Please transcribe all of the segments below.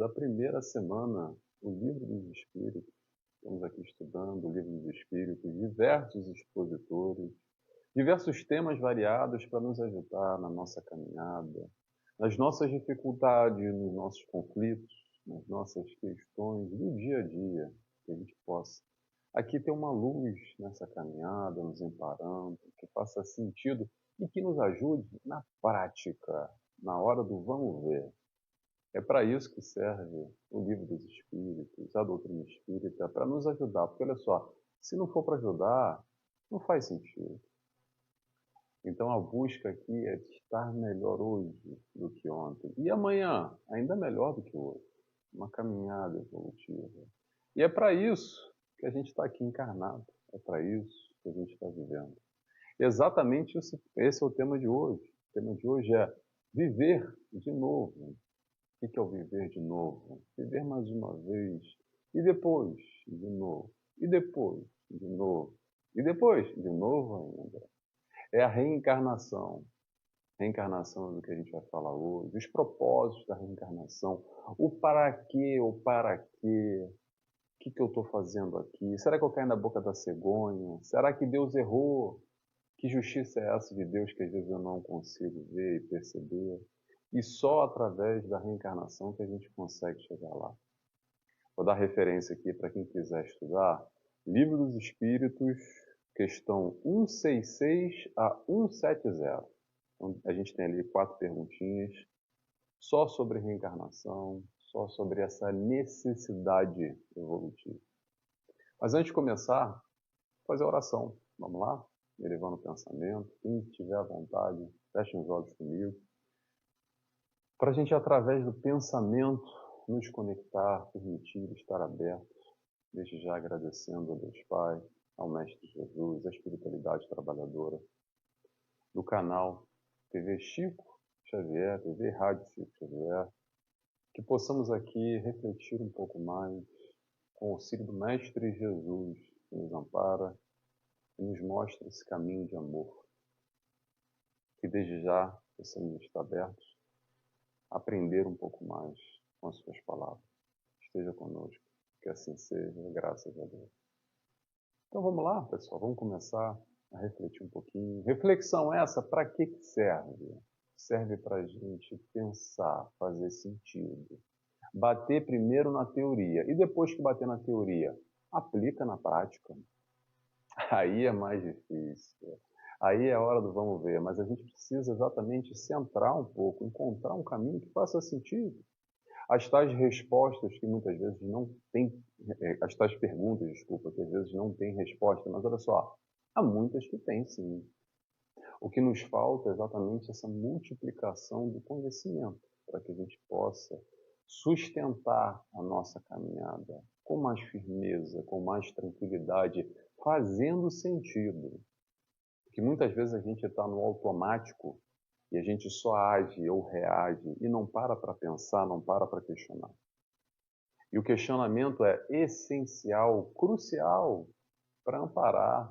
da primeira semana, o Livro dos Espíritos. Estamos aqui estudando o Livro dos Espíritos, diversos expositores, diversos temas variados para nos ajudar na nossa caminhada, nas nossas dificuldades, nos nossos conflitos, nas nossas questões do dia a dia, que a gente possa aqui ter uma luz nessa caminhada, nos amparando, que faça sentido e que nos ajude na prática, na hora do vamos ver. É para isso que serve o Livro dos Espíritos, a doutrina espírita, para nos ajudar. Porque, olha só, se não for para ajudar, não faz sentido. Então, a busca aqui é de estar melhor hoje do que ontem. E amanhã, ainda melhor do que hoje. Uma caminhada evolutiva. E é para isso que a gente está aqui encarnado. É para isso que a gente está vivendo. Exatamente esse é o tema de hoje. O tema de hoje é viver de novo. O que é o viver de novo? Viver mais uma vez. E depois, de novo. E depois, de novo. E depois, de novo ainda. É a reencarnação. Reencarnação é do que a gente vai falar hoje. Os propósitos da reencarnação. O para quê, o para quê. O que eu estou fazendo aqui? Será que eu caio na boca da cegonha? Será que Deus errou? Que justiça é essa de Deus que às vezes eu não consigo ver e perceber? E só através da reencarnação que a gente consegue chegar lá. Vou dar referência aqui para quem quiser estudar. Livro dos Espíritos, questão 166 a 170. Então, a gente tem ali 4 perguntinhas, só sobre reencarnação, só sobre essa necessidade evolutiva. Mas antes de começar, fazer a oração. Vamos lá? Elevando o pensamento. Quem tiver à vontade, feche os olhos comigo. Para a gente, através do pensamento, nos conectar, permitir estar abertos, desde já agradecendo a Deus Pai, ao Mestre Jesus, à espiritualidade trabalhadora, do canal TV Chico Xavier, TV Rádio Chico Xavier, que possamos aqui refletir um pouco mais com o auxílio do Mestre Jesus, que nos ampara e nos mostra esse caminho de amor. Que desde já possamos estar abertos, aprender um pouco mais com as suas palavras. Esteja conosco, que assim seja, graças a Deus. Então vamos lá, pessoal, vamos começar a refletir um pouquinho. Reflexão essa, para que serve? Serve para a gente pensar, fazer sentido. Bater primeiro na teoria e depois que bater na teoria, aplica na prática. Aí é mais difícil. Aí é a hora do vamos ver, mas a gente precisa exatamente centrar um pouco, encontrar um caminho que faça sentido. As tais respostas que muitas vezes não tem, as tais perguntas, desculpa, que às vezes não tem resposta, mas olha só, há muitas que têm sim. O que nos falta é exatamente essa multiplicação do conhecimento, para que a gente possa sustentar a nossa caminhada com mais firmeza, com mais tranquilidade, fazendo sentido. Porque muitas vezes a gente está no automático e a gente só age ou reage e não para pensar, não para questionar. E o questionamento é essencial, crucial para amparar,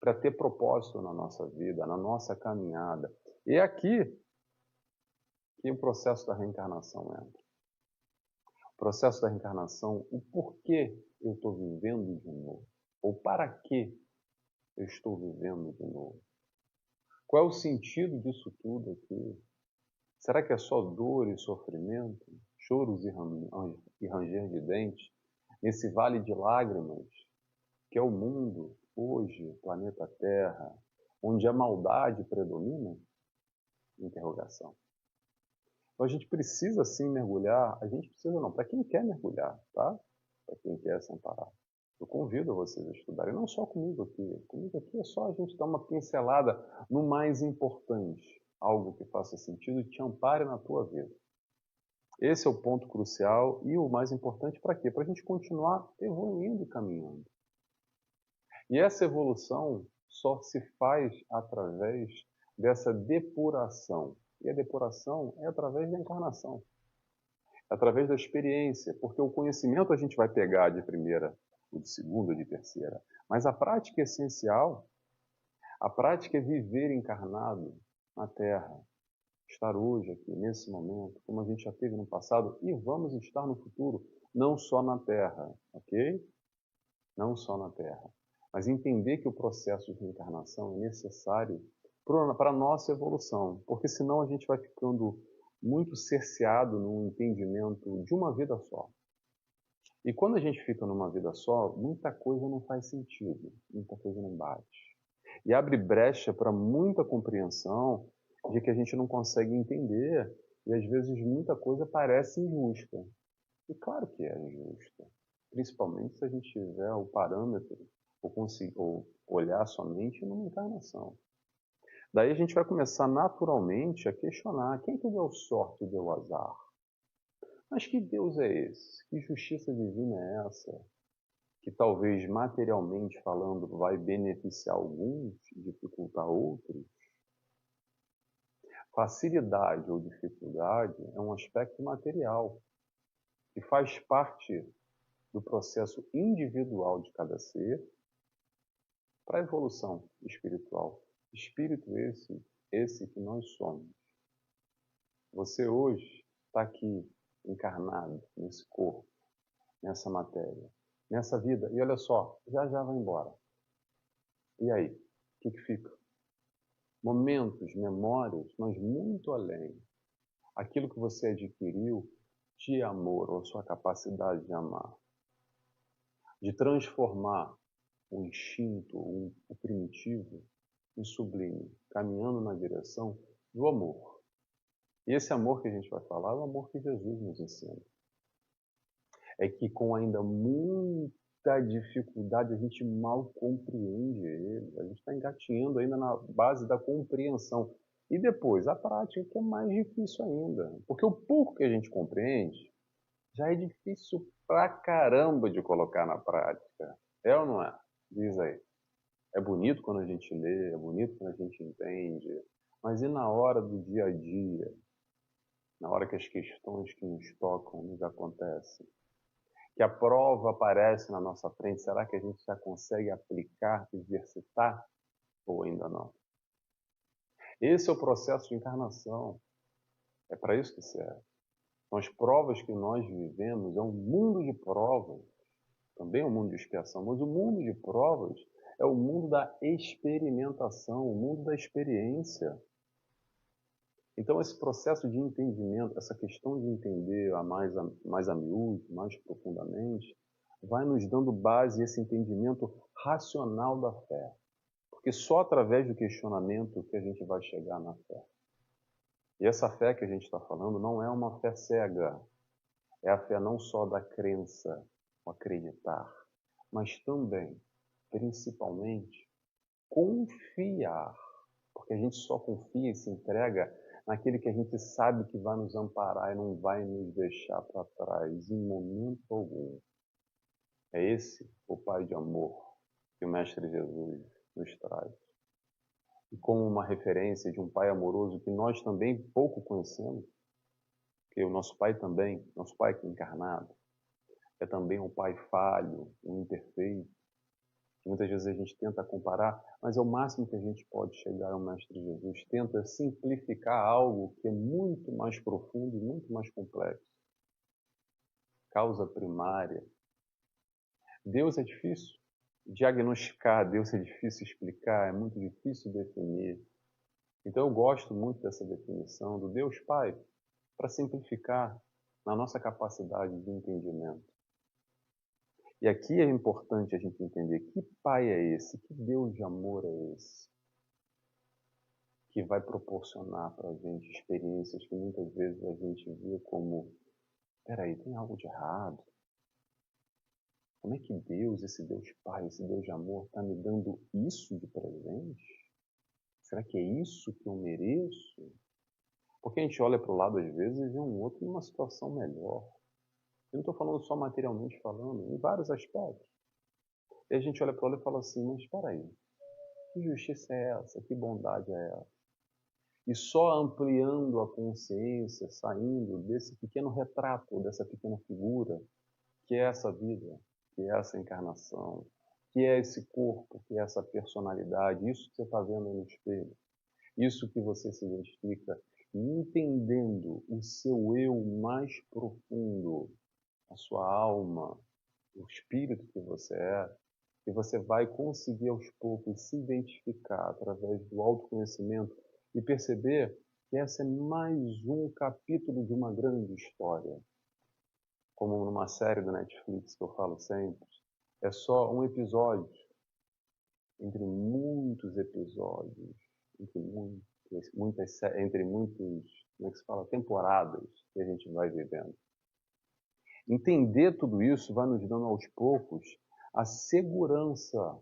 para ter propósito na nossa vida, na nossa caminhada. E é aqui que o processo da reencarnação entra. O processo da reencarnação, o porquê eu estou vivendo de novo, ou para que eu estou vivendo de novo. Qual é o sentido disso tudo aqui? Será que é só dor e sofrimento, choros e ranger de dentes, nesse vale de lágrimas, que é o mundo hoje, o planeta Terra, onde a maldade predomina? Interrogação. Então a gente precisa sim mergulhar, a gente precisa não, para quem quer mergulhar, tá? Para quem quer se amparar. Eu convido vocês a estudarem, não só comigo aqui. Comigo aqui é só a gente dar uma pincelada no mais importante, algo que faça sentido e te ampare na tua vida. Esse é o ponto crucial e o mais importante para quê? Para a gente continuar evoluindo e caminhando. E essa evolução só se faz através dessa depuração. E a depuração é através da encarnação. É através da experiência, porque o conhecimento a gente vai pegar de primeira, ou de segunda, ou de terceira. Mas a prática é essencial. A prática é viver encarnado na Terra. estar hoje aqui, nesse momento, como a gente já teve no passado, e vamos estar no futuro, não só na Terra, ok? Não só na Terra. Mas entender que o processo de reencarnação é necessário para a nossa evolução, porque senão a gente vai ficando muito cerceado no entendimento de uma vida só. E quando a gente fica numa vida só, muita coisa não faz sentido, muita coisa não bate. E abre brecha para muita compreensão de que a gente não consegue entender e às vezes muita coisa parece injusta. E claro que é injusta, principalmente se a gente tiver o parâmetro ou olhar somente numa encarnação. Daí a gente vai começar naturalmente a questionar quem que deu sorte e deu azar? Mas que Deus é esse? Que justiça divina é essa? Que talvez materialmente falando vai beneficiar alguns e dificultar outros? Facilidade ou dificuldade é um aspecto material que faz parte do processo individual de cada ser para a evolução espiritual. Espírito esse que nós somos. Você hoje está aqui encarnado nesse corpo, nessa matéria, nessa vida. E olha só, já já vai embora. E aí? O que fica? Momentos, memórias, mas muito além. Aquilo que você adquiriu de amor, ou sua capacidade de amar. De transformar o instinto, o primitivo, em sublime, caminhando na direção do amor. E esse amor que a gente vai falar é o amor que Jesus nos ensina. É que com ainda muita dificuldade a gente mal compreende ele. A gente está engatinhando ainda na base da compreensão. E depois, a prática, que é mais difícil ainda. Porque o pouco que a gente compreende já é difícil pra caramba de colocar na prática. É ou não é? Diz aí. É bonito quando a gente lê, é bonito quando a gente entende. Mas e na hora do dia a dia? Na hora que as questões que nos tocam nos acontecem? Que a prova aparece na nossa frente, será que a gente já consegue aplicar, exercitar ou ainda não? Esse é o processo de encarnação. É para isso que serve. Então, as provas que nós vivemos é um mundo de provas, também é um mundo de expiação, mas o mundo de provas é o mundo da experimentação, o mundo da experiência. Então, esse processo de entendimento, essa questão de entender mais a miúdo, mais profundamente, vai nos dando base esse entendimento racional da fé. Porque só através do questionamento que a gente vai chegar na fé. E essa fé que a gente está falando não é uma fé cega. É a fé não só da crença, o acreditar, mas também, principalmente, confiar. Porque a gente só confia e se entrega naquele que a gente sabe que vai nos amparar e não vai nos deixar para trás em momento algum. É esse o Pai de amor que o Mestre Jesus nos traz. E como uma referência de um Pai amoroso que nós também pouco conhecemos, porque o nosso Pai também, nosso Pai que é encarnado, é também um Pai falho, um imperfeito, que muitas vezes a gente tenta comparar, mas é o máximo que a gente pode chegar ao Mestre Jesus. Tenta simplificar algo que é muito mais profundo e muito mais complexo. Causa primária. Deus é difícil diagnosticar, Deus é difícil explicar, é muito difícil definir. Então eu gosto muito dessa definição do Deus Pai, para simplificar na nossa capacidade de entendimento. E aqui é importante a gente entender que Pai é esse, que Deus de amor é esse, que vai proporcionar para a gente experiências que muitas vezes a gente vê como, peraí, tem algo de errado. Como é que Deus, esse Deus Pai, esse Deus de amor, está me dando isso de presente? Será que é isso que eu mereço? Porque a gente olha para o lado às vezes e vê um outro numa situação melhor. Eu não estou falando só materialmente falando, em vários aspectos. E a gente olha para ela e fala assim, mas espera aí, que justiça é essa? Que bondade é essa? E só ampliando a consciência, saindo desse pequeno retrato, dessa pequena figura, que é essa vida, que é essa encarnação, que é esse corpo, que é essa personalidade, isso que você está vendo aí no espelho, isso que você se identifica, e entendendo o seu eu mais profundo, a sua alma, o espírito que você é, e você vai conseguir aos poucos se identificar através do autoconhecimento e perceber que esse é mais um capítulo de uma grande história. Como numa série do Netflix que eu falo sempre, é só um episódio entre muitos episódios, entre muitos, como é que se fala, temporadas que a gente vai vivendo. Entender tudo isso vai nos dando aos poucos a segurança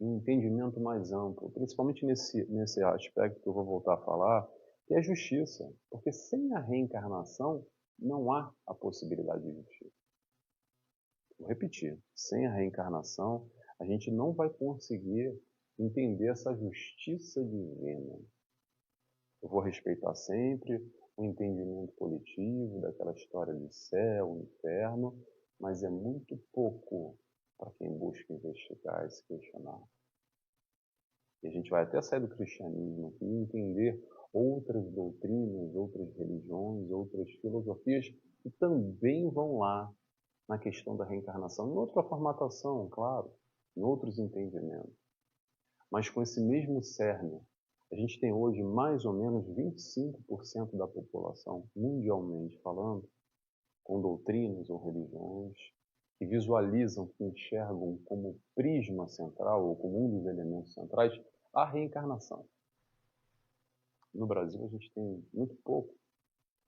e um entendimento mais amplo, principalmente nesse aspecto que eu vou voltar a falar, que é a justiça. Porque sem a reencarnação não há a possibilidade de justiça. Vou repetir, sem a reencarnação a gente não vai conseguir entender essa justiça divina. Eu vou respeitar sempre o entendimento coletivo daquela história de céu, inferno, mas é muito pouco para quem busca investigar e se questionar. E a gente vai até sair do cristianismo aqui e entender outras doutrinas, outras religiões, outras filosofias que também vão lá na questão da reencarnação, em outra formatação, claro, em outros entendimentos. Mas com esse mesmo cerne, a gente tem hoje mais ou menos 25% da população, mundialmente falando, com doutrinas ou religiões, que visualizam, que enxergam como prisma central, ou como um dos elementos centrais, a reencarnação. No Brasil a gente tem muito pouco,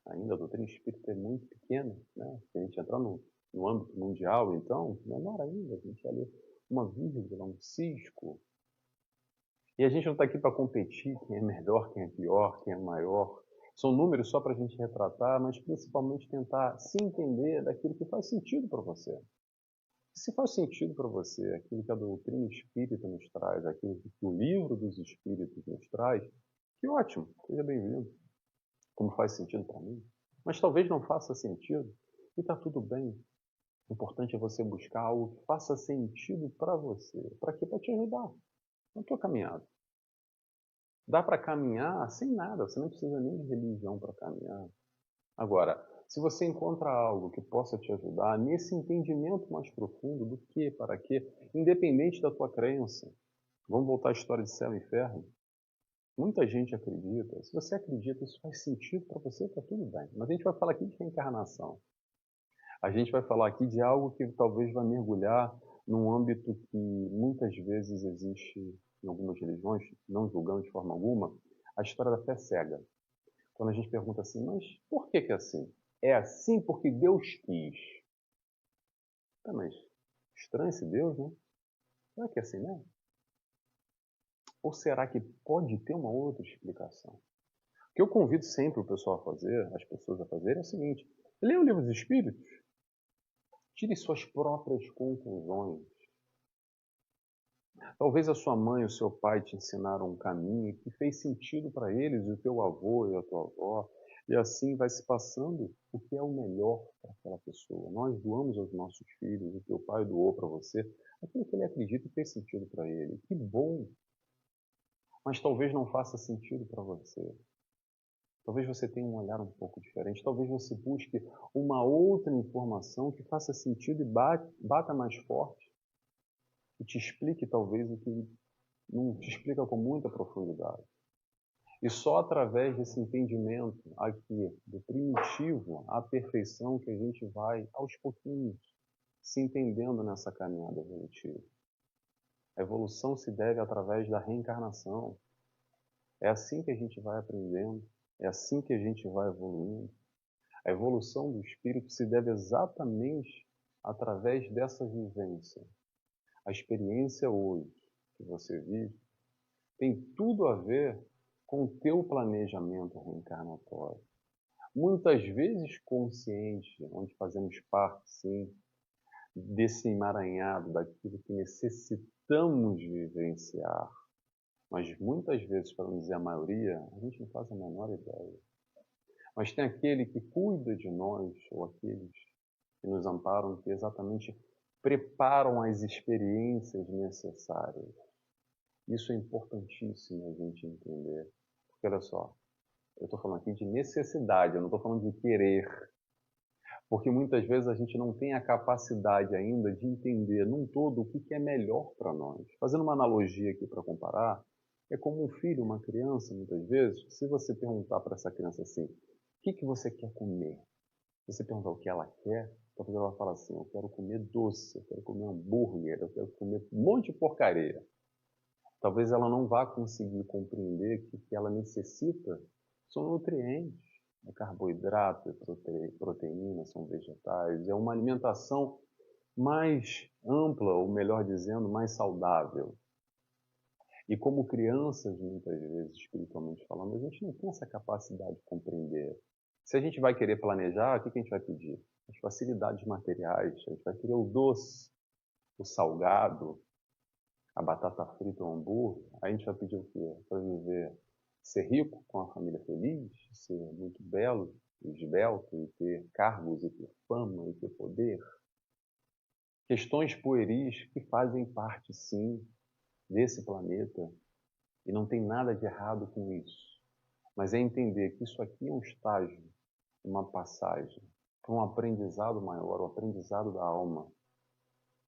ainda a doutrina espírita é muito pequena, né? Se a gente entrar no âmbito mundial, então, menor ainda, a gente ali uma vírgula, um cisco. E a gente não está aqui para competir quem é melhor, quem é pior, quem é maior. São números só para a gente retratar, mas principalmente tentar se entender daquilo que faz sentido para você. Se faz sentido para você aquilo que a doutrina espírita nos traz, aquilo que o livro dos espíritos nos traz, que ótimo, seja bem-vindo. Como faz sentido para mim. Mas talvez não faça sentido, e está tudo bem. O importante é você buscar algo que faça sentido para você. Para quê? Para te ajudar na tua caminhada. Dá para caminhar sem nada, você não precisa nem de religião para caminhar. Agora, se você encontra algo que possa te ajudar nesse entendimento mais profundo do que, para quê, independente da tua crença, vamos voltar à história de céu e inferno. Muita gente acredita. Se você acredita, isso faz sentido para você, está tudo bem. Mas a gente vai falar aqui de reencarnação. A gente vai falar aqui de algo que talvez vai mergulhar num âmbito que muitas vezes existe em algumas religiões, não julgando de forma alguma, a história da fé cega. Quando a gente pergunta assim, mas por que é assim? É assim porque Deus quis. Tá, mas estranho esse Deus, né? Será que é assim mesmo? Ou será que pode ter uma outra explicação? O que eu convido sempre o pessoal a fazer, as pessoas a fazerem, é o seguinte: leia o livro dos Espíritos, tire suas próprias conclusões. Talvez a sua mãe ou seu pai te ensinaram um caminho que fez sentido para eles, e o teu avô e a tua avó, e assim vai se passando o que é o melhor para aquela pessoa. Nós doamos aos nossos filhos, o teu pai doou para você, aquilo que ele acredita e fez sentido para ele. Que bom! Mas talvez não faça sentido para você. Talvez você tenha um olhar um pouco diferente, talvez você busque uma outra informação que faça sentido e bata mais forte, e te explique talvez o que não te explica com muita profundidade. E só através desse entendimento aqui, do primitivo à perfeição, que a gente vai, aos pouquinhos, se entendendo nessa caminhada evolutiva. A evolução se deve através da reencarnação. É assim que a gente vai aprendendo, é assim que a gente vai evoluindo. A evolução do espírito se deve exatamente através dessa vivência. A experiência hoje que você vive tem tudo a ver com o teu planejamento reencarnatório. Muitas vezes consciente, onde fazemos parte, sim, desse emaranhado, daquilo que necessitamos vivenciar. Mas muitas vezes, para não dizer a maioria, a gente não faz a menor ideia. Mas tem aquele que cuida de nós, ou aqueles que nos amparam, que exatamente preparam as experiências necessárias. Isso é importantíssimo a gente entender. Porque olha só, Eu estou falando aqui de necessidade, eu não estou falando de querer. Porque muitas vezes a gente não tem a capacidade ainda de entender num todo o que é melhor para nós. Fazendo uma analogia aqui para comparar, é como um filho, uma criança, muitas vezes, se você perguntar para essa criança assim, o que você quer comer? Se você perguntar o que ela quer, talvez ela fale assim, eu quero comer doce, eu quero comer hambúrguer, eu quero comer um monte de porcaria. Talvez ela não vá conseguir compreender que o que ela necessita são nutrientes, é carboidrato, é proteína, são vegetais, é uma alimentação mais ampla, ou melhor dizendo, mais saudável. E como crianças, muitas vezes, espiritualmente falando, a gente não tem essa capacidade de compreender. Se a gente vai querer planejar, o que a gente vai pedir? As facilidades materiais, a gente vai querer o doce, o salgado, a batata frita ou hambúrguer, aí a gente vai pedir o quê? Para viver, ser rico, com a família feliz, ser muito belo, esbelto, e ter cargos, e ter fama, e ter poder. Questões pueris que fazem parte, sim, desse planeta, e não tem nada de errado com isso. Mas é entender que isso aqui é um estágio, uma passagem, para um aprendizado maior, o aprendizado da alma.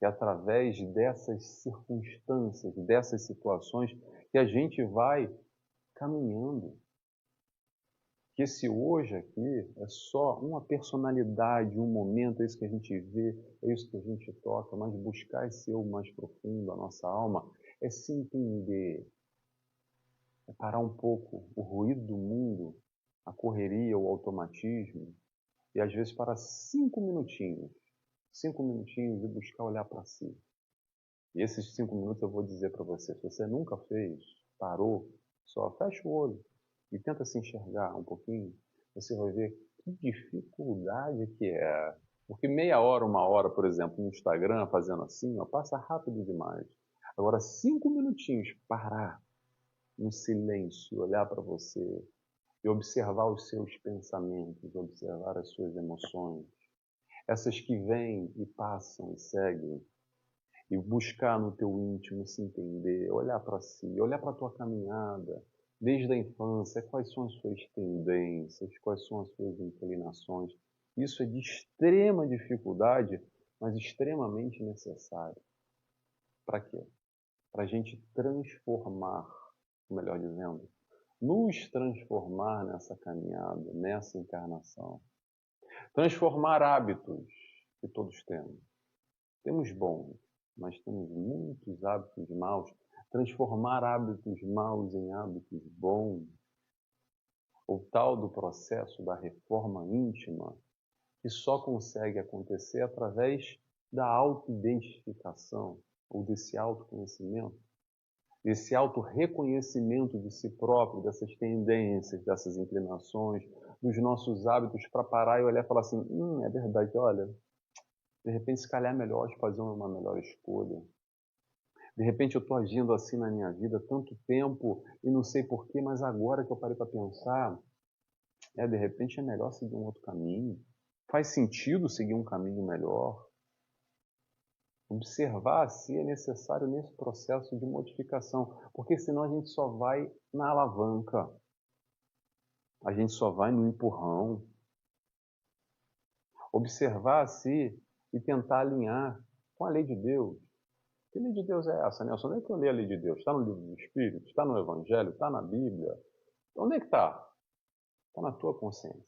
E através dessas circunstâncias, dessas situações, que a gente vai caminhando. Que esse hoje aqui é só uma personalidade, um momento, é isso que a gente vê, é isso que a gente toca, mas buscar esse eu mais profundo, a nossa alma, é se entender, é parar um pouco o ruído do mundo, a correria, o automatismo, e às vezes parar 5 minutinhos e buscar olhar para si. E esses 5 minutos eu vou dizer para você, se você nunca fez, parou, só fecha o olho e tenta se enxergar um pouquinho, você vai ver que dificuldade que é. Porque meia hora, uma hora, por exemplo, no Instagram, fazendo assim, ó, passa rápido demais. Agora, 5 minutinhos, parar no silêncio, olhar para você e observar os seus pensamentos, observar as suas emoções, essas que vêm e passam e seguem, e buscar no teu íntimo se entender, olhar para si, olhar para a tua caminhada, desde a infância, quais são as suas tendências, quais são as suas inclinações. Isso é de extrema dificuldade, mas extremamente necessário. Para quê? Para a gente transformar, melhor dizendo, nos transformar nessa caminhada, nessa encarnação. Transformar hábitos que todos temos. Temos bons, mas temos muitos hábitos maus. Transformar hábitos maus em hábitos bons. O tal do processo da reforma íntima, que só consegue acontecer através da autoidentificação, ou desse autoconhecimento, desse autorreconhecimento de si próprio, dessas tendências, dessas inclinações, dos nossos hábitos, para parar e olhar e falar assim, é verdade, olha, de repente se calhar é melhor fazer uma melhor escolha. De repente eu estou agindo assim na minha vida há tanto tempo e não sei porquê, mas agora que eu parei para pensar, de repente é melhor seguir um outro caminho. Faz sentido seguir um caminho melhor. Observar se é necessário nesse processo de modificação, porque senão a gente só vai na alavanca, a gente só vai no empurrão. Observar se e tentar alinhar com a lei de Deus. Que lei de Deus é essa, Nelson? Onde é que eu leio a lei de Deus? Está no livro do Espírito? Está no Evangelho? Está na Bíblia? Onde é que está? Está na tua consciência.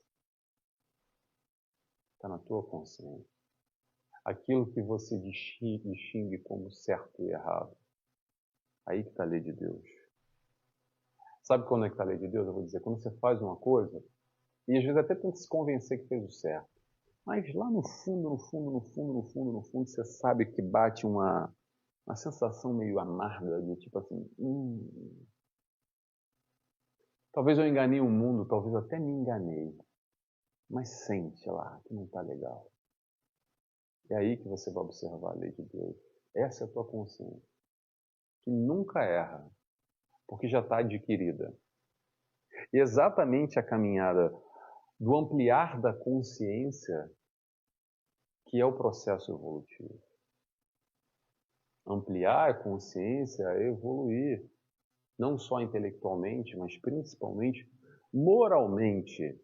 Está na tua consciência. Aquilo que você distingue como certo e errado. Aí que está a lei de Deus. Sabe quando é que está a lei de Deus? Eu vou dizer, quando você faz uma coisa, e às vezes até tenta se convencer que fez o certo. Mas lá no fundo, no fundo, você sabe que bate uma sensação meio amarga, de tipo assim, talvez eu enganei o mundo, talvez eu até me enganei, mas sente lá que não está legal. É aí que você vai observar a lei de Deus. Essa é a tua consciência, que nunca erra, porque já está adquirida. E exatamente a caminhada do ampliar da consciência que é o processo evolutivo. Ampliar a consciência é evoluir, não só intelectualmente, mas principalmente moralmente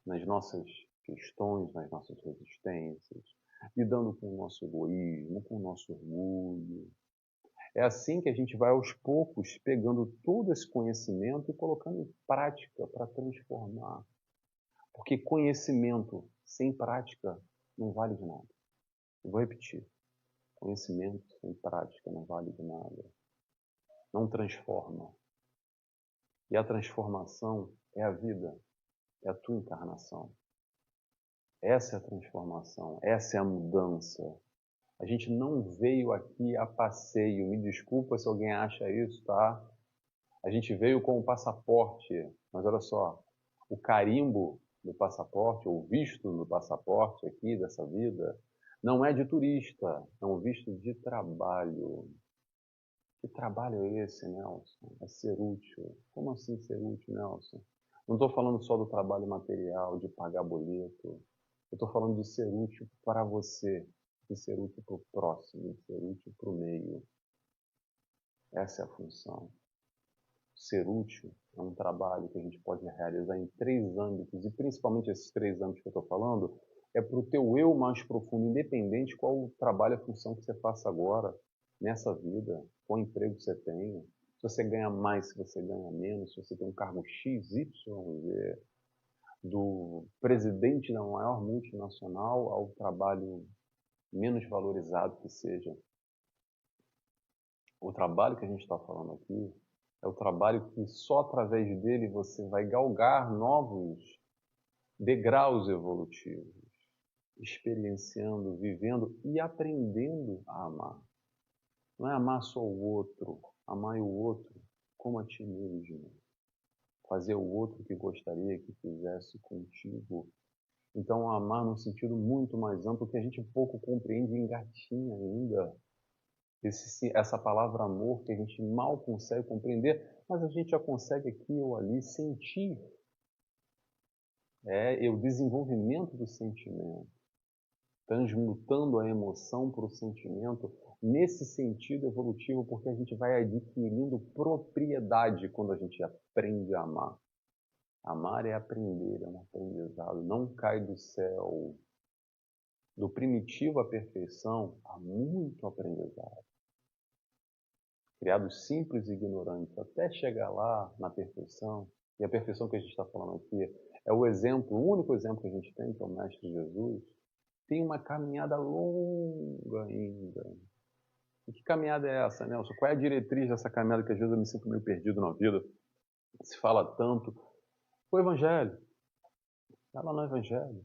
nas nossas questões, nas nossas resistências, lidando com o nosso egoísmo, com o nosso orgulho. É assim que a gente vai aos poucos pegando todo esse conhecimento e colocando em prática para transformar. Porque conhecimento sem prática não vale de nada. Eu vou repetir. Conhecimento sem prática não vale de nada. Não transforma. E a transformação é a vida, é a tua encarnação. Essa é a transformação, essa é a mudança. A gente não veio aqui a passeio, me desculpa se alguém acha isso, tá? A gente veio com o passaporte, mas olha só, o carimbo do passaporte, ou visto do passaporte aqui dessa vida, não é de turista, é um visto de trabalho. Que trabalho é esse, Nelson? É ser útil. Como assim ser útil, Nelson? Não estou falando só do trabalho material, de pagar boleto. Eu estou falando de ser útil para você, de ser útil para o próximo, de ser útil para o meio. Essa é a função. Ser útil é um trabalho que a gente pode realizar em 3 âmbitos, e principalmente esses 3 âmbitos que eu estou falando, é para o teu eu mais profundo, independente qual o trabalho, a função que você faça agora, nessa vida, qual emprego que você tenha, se você ganha mais, se você ganha menos, se você tem um cargo X, Y, Z, do presidente da maior multinacional ao trabalho menos valorizado que seja. O trabalho que a gente está falando aqui é o trabalho que só através dele você vai galgar novos degraus evolutivos, experienciando, vivendo e aprendendo a amar. Não é amar só o outro, amar o outro como a ti mesmo. Fazer o outro que gostaria que fizesse contigo. Então, amar num sentido muito mais amplo que a gente pouco compreende e engatinha ainda. Essa palavra amor que a gente mal consegue compreender, mas a gente já consegue aqui ou ali sentir. É o desenvolvimento do sentimento, transmutando a emoção para o sentimento nesse sentido evolutivo, porque a gente vai adquirindo propriedade quando a gente aprende a amar. Amar é aprender, é um aprendizado, não cai do céu. Do primitivo à perfeição, há muito aprendizado. Criados simples e ignorantes, até chegar lá na perfeição, e a perfeição que a gente está falando aqui é o exemplo, o único exemplo que a gente tem, que é o Mestre Jesus, tem uma caminhada longa ainda. E que caminhada é essa, Nelson? Qual é a diretriz dessa caminhada que às vezes eu me sinto meio perdido na vida? Se fala tanto. O Evangelho. Está lá no Evangelho.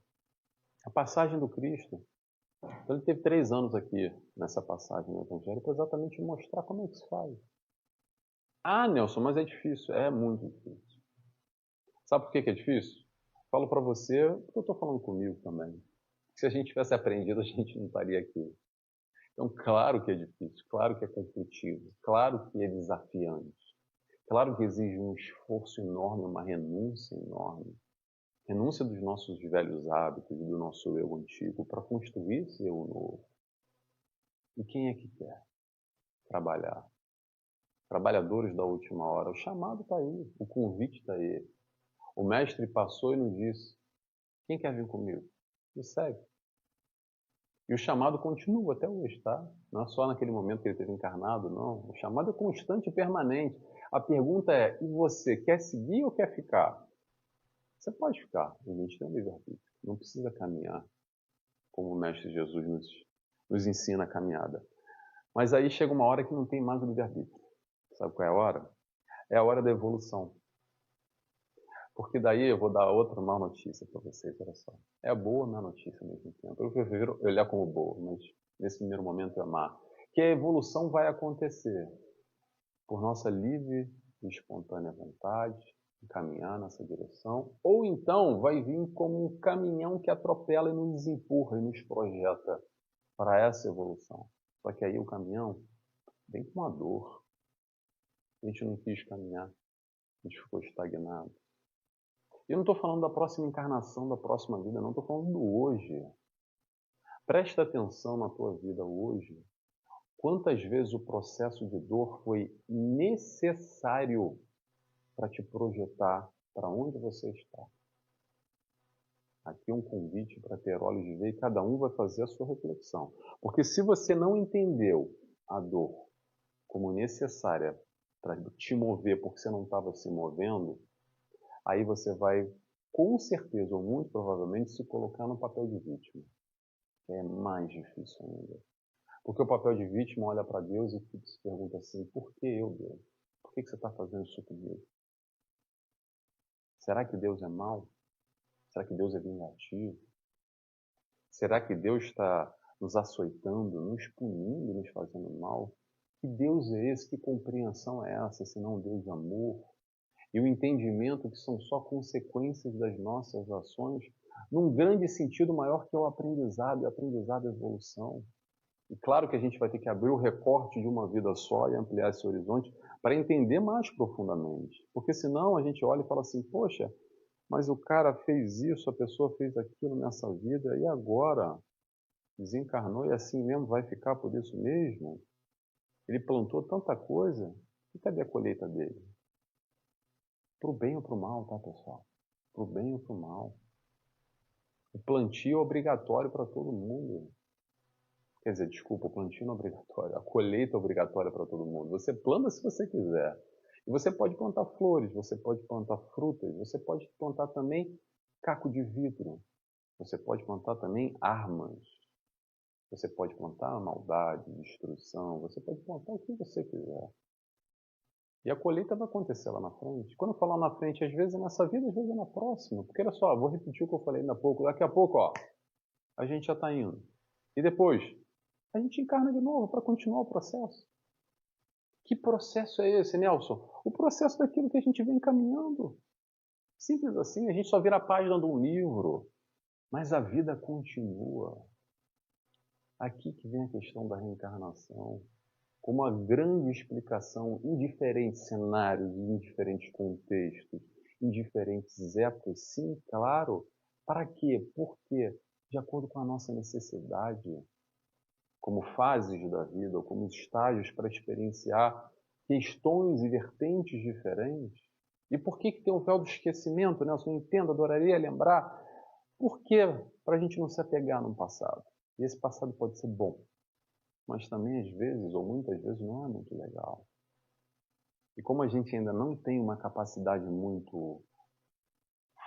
A passagem do Cristo. Então ele teve 3 anos aqui nessa passagem no Evangelho para exatamente mostrar como é que se faz. Ah, Nelson, mas é difícil. É muito difícil. Sabe por que é difícil? Falo para você, porque eu estou falando comigo também. Se a gente tivesse aprendido, a gente não estaria aqui. Então, claro que é difícil, claro que é competitivo, claro que é desafiante, claro que exige um esforço enorme, uma renúncia enorme. Renúncia dos nossos velhos hábitos, do nosso eu antigo, para construir esse eu novo. E quem é que quer trabalhar? Trabalhadores da última hora. O chamado está aí, o convite está aí. O mestre passou e nos disse: quem quer vir comigo? Me segue. E o chamado continua até hoje, tá? Não é só naquele momento que ele esteve encarnado, não. O chamado é constante e permanente. A pergunta é: e você quer seguir ou quer ficar? Você pode ficar, a gente tem um livre-arbítrio. Não precisa caminhar como o Mestre Jesus nos ensina a caminhada. Mas aí chega uma hora que não tem mais o livre-arbítrio. Sabe qual é a hora? É a hora da evolução. Porque daí eu vou dar outra má notícia para vocês, olha só. É boa má notícia ao mesmo tempo. Eu prefiro olhar como boa, mas nesse primeiro momento é má. Que a evolução vai acontecer por nossa livre e espontânea vontade, caminhar nessa direção, ou então vai vir como um caminhão que atropela e nos empurra e nos projeta para essa evolução. Só que aí o caminhão vem com uma dor. A gente não quis caminhar, a gente ficou estagnado. Eu não estou falando da próxima encarnação, da próxima vida, não. Estou falando do hoje. Presta atenção na tua vida hoje. Quantas vezes o processo de dor foi necessário para te projetar para onde você está. Aqui é um convite para ter olhos de ver e cada um vai fazer a sua reflexão. Porque se você não entendeu a dor como necessária para te mover porque você não estava se movendo, aí você vai, com certeza, ou muito provavelmente, se colocar no papel de vítima. É mais difícil ainda. Porque o papel de vítima olha para Deus e se pergunta assim, por que eu, Deus? Por que você está fazendo isso comigo? Será que Deus é mau? Será que Deus é vingativo? Será que Deus está nos açoitando, nos punindo, nos fazendo mal? Que Deus é esse? Que compreensão é essa, se não Deus de amor? E o entendimento que são só consequências das nossas ações, num grande sentido maior que é o aprendizado, e aprendizado é evolução. E claro que a gente vai ter que abrir o recorte de uma vida só e ampliar esse horizonte para entender mais profundamente. Porque senão a gente olha e fala assim, poxa, mas o cara fez isso, a pessoa fez aquilo nessa vida, e agora desencarnou e assim mesmo vai ficar por isso mesmo? Ele plantou tanta coisa, e cadê a colheita dele? Para o bem ou para o mal, tá, pessoal? Para o bem ou para o mal. O plantio é obrigatório para todo mundo. Quer dizer, desculpa, o plantio não é obrigatório. A colheita é obrigatória para todo mundo. Você planta se você quiser. E você pode plantar flores, você pode plantar frutas, você pode plantar também caco de vidro. Você pode plantar também armas. Você pode plantar maldade, destruição. Você pode plantar o que você quiser. E a colheita vai acontecer lá na frente. Quando eu falo lá na frente, às vezes é nessa vida, às vezes é na próxima. Porque olha só, vou repetir o que eu falei ainda há pouco. Daqui a pouco, ó, a gente já está indo. E depois, a gente encarna de novo para continuar o processo. Que processo é esse, Nelson? O processo daquilo que a gente vem caminhando. Simples assim, a gente só vira a página de um livro. Mas a vida continua. Aqui que vem a questão da reencarnação. Com uma grande explicação em diferentes cenários, em diferentes contextos, em diferentes épocas, sim, claro. Para quê? Por quê? De acordo com a nossa necessidade, como fases da vida, ou como estágios para experienciar questões e vertentes diferentes. E por que tem o véu do esquecimento, né? Eu só entendo, adoraria lembrar. Por quê? Para a gente não se apegar no passado. E esse passado pode ser bom, mas também às vezes, ou muitas vezes, não é muito legal. E como a gente ainda não tem uma capacidade muito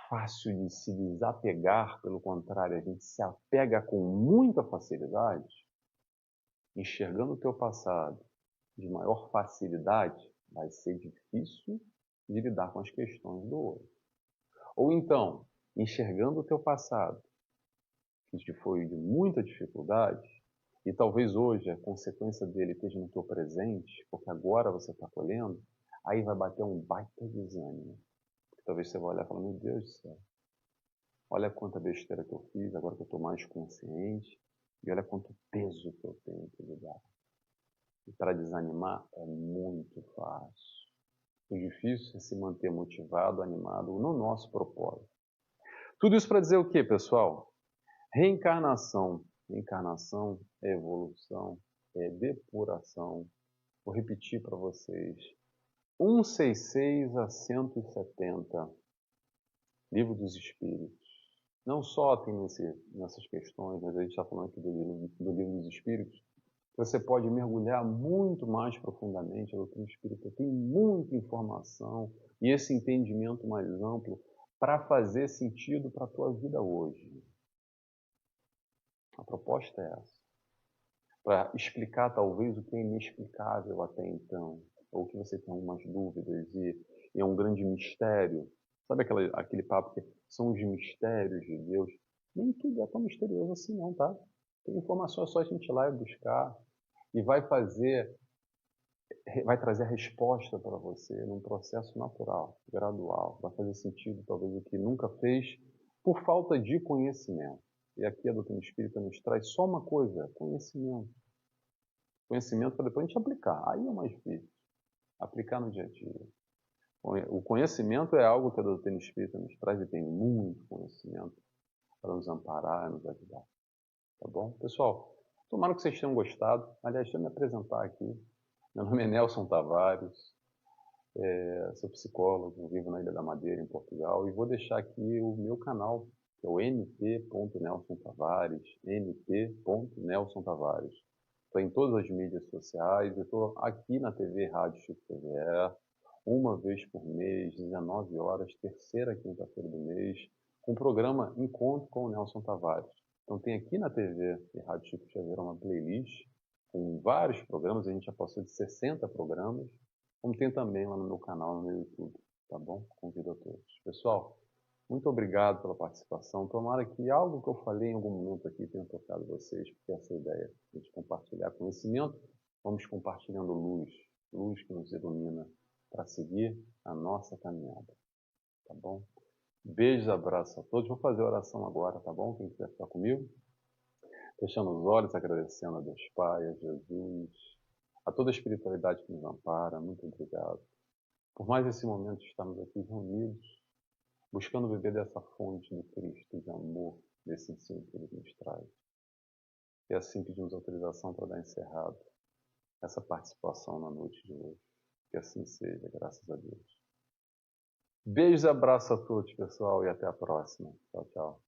fácil de se desapegar, pelo contrário, a gente se apega com muita facilidade, enxergando o teu passado de maior facilidade, vai ser difícil de lidar com as questões do hoje. Ou então, enxergando o teu passado, que te foi de muita dificuldade, e talvez hoje a consequência dele esteja no teu presente, porque agora você está colhendo, aí vai bater um baita desânimo. Porque talvez você vai olhar e falar, meu Deus do céu, olha quanta besteira que eu fiz, agora que eu estou mais consciente, e olha quanto peso que eu tenho que lidar. E para desanimar é muito fácil. O difícil é se manter motivado, animado no nosso propósito. Tudo isso para dizer o quê, pessoal? Reencarnação. Reencarnação é evolução, é depuração. Vou repetir para vocês. 166 a 170, Livro dos Espíritos. Não só tem nessas questões, mas a gente está falando aqui do Livro dos Espíritos. Você pode mergulhar muito mais profundamente. A doutrina espírita tem muita informação e esse entendimento mais amplo para fazer sentido para a tua vida hoje. A proposta é essa. Para explicar talvez o que é inexplicável até então, ou que você tem algumas dúvidas e é um grande mistério. Sabe aquele papo que são os mistérios de Deus? Nem tudo é tão misterioso assim não, tá? Tem informações, é só a gente ir lá e buscar e vai trazer a resposta para você num processo natural, gradual. Vai fazer sentido, talvez, o que nunca fez por falta de conhecimento. E aqui a doutrina espírita nos traz só uma coisa, conhecimento. Conhecimento para depois a gente aplicar. Aí é mais difícil. Aplicar no dia a dia. O conhecimento é algo que a doutrina espírita nos traz e tem muito conhecimento para nos amparar e nos ajudar. Tá bom? Pessoal, tomara que vocês tenham gostado. Aliás, deixa eu me apresentar aqui. Meu nome é Nelson Tavares. Sou psicólogo, vivo na Ilha da Madeira, em Portugal, e vou deixar aqui o meu canal, que é o nt.nelsonTavares, nt.nelsonTavares. Estou em todas as mídias sociais, eu estou aqui na TV Rádio Chico Xavier, uma vez por mês, 19 horas, terceira quinta-feira do mês, com o programa Encontro com o Nelson Tavares. Então tem aqui na TV e Rádio Chico Xavier uma playlist com vários programas, a gente já passou de 60 programas, como tem também lá no meu canal, no meu YouTube, tá bom? Convido a todos. Pessoal, muito obrigado pela participação. Tomara que algo que eu falei em algum momento aqui tenha tocado vocês, porque essa é a ideia, a gente compartilhar conhecimento, vamos compartilhando luz, luz que nos ilumina para seguir a nossa caminhada, tá bom? Beijos, abraços a todos. Vou fazer a oração agora, tá bom? Quem quiser ficar comigo. Fechando os olhos, agradecendo a Deus Pai, a Jesus, a toda a espiritualidade que nos ampara. Muito obrigado. Por mais esse momento estarmos aqui reunidos, buscando beber dessa fonte do Cristo, de amor, desse ensino que Ele nos traz. E assim pedimos autorização para dar encerrado essa participação na noite de hoje. Que assim seja, graças a Deus. Beijos e abraços a todos, pessoal, e até a próxima. Tchau, tchau.